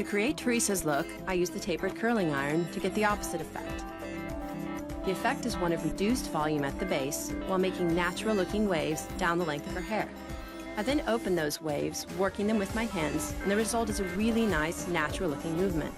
create Teresa's look, I use the tapered curling iron to get the opposite effect. The effect is one of reduced volume at the base while making natural-looking waves down the length of her hair. I then open those waves, working them with my hands, and the result is a really nice, natural-looking movement.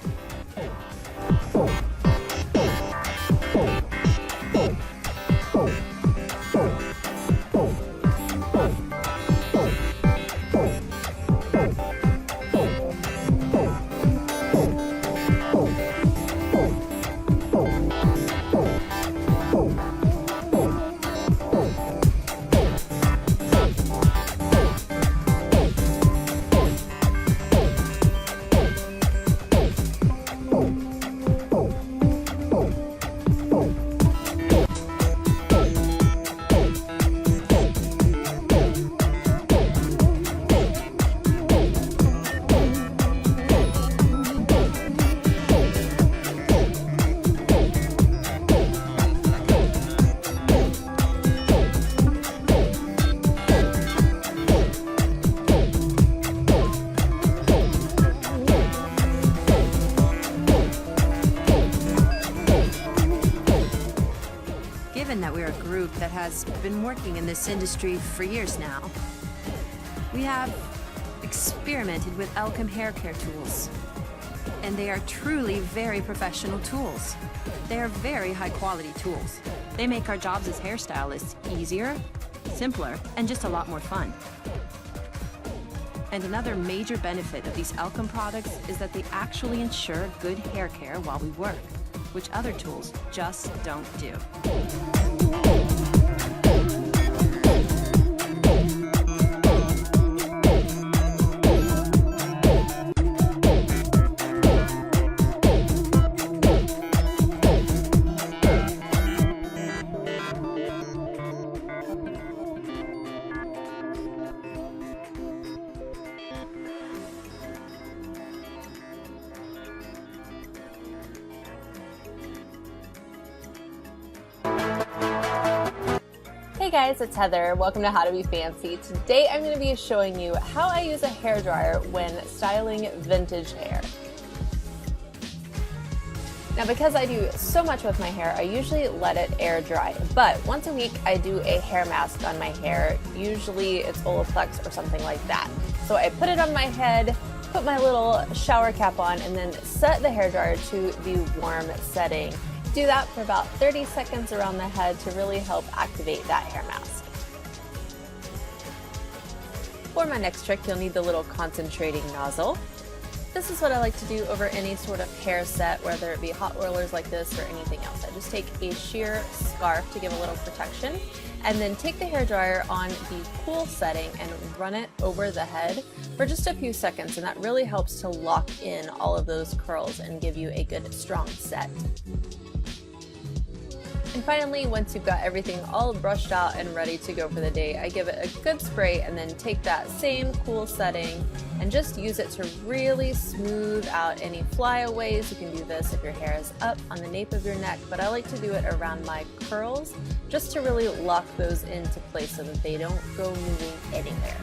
Given that we're a group that has been working in this industry for years now, we have experimented with Elcom hair care tools. And they are truly very professional tools. They are very high quality tools. They make our jobs as hairstylists easier, simpler, and just a lot more fun. And another major benefit of these Elcom products is that they actually ensure good hair care while we work, which other tools just don't do. Hey guys, it's Heather. Welcome to How to Be Fancy. Today I'm going to be showing you how I use a hairdryer when styling vintage hair. Now because I do so much with my hair, I usually let it air dry, but once a week I do a hair mask on my hair. Usually it's Olaplex or something like that. So I put it on my head, put my little shower cap on, and then set the hairdryer to the warm setting. Do that for about 30 seconds around the head to really help activate that hair mask. For my next trick, you'll need the little concentrating nozzle. This is what I like to do over any sort of hair set, whether it be hot rollers like this or anything else. I just take a sheer scarf to give a little protection, and then take the hairdryer on the cool setting and run it over the head for just a few seconds, and that really helps to lock in all of those curls and give you a good strong set. And finally, once you've got everything all brushed out and ready to go for the day, I give it a good spray and then take that same cool setting and just use it to really smooth out any flyaways. You can do this if your hair is up on the nape of your neck, but I like to do it around my curls just to really lock those into place so that they don't go moving anywhere.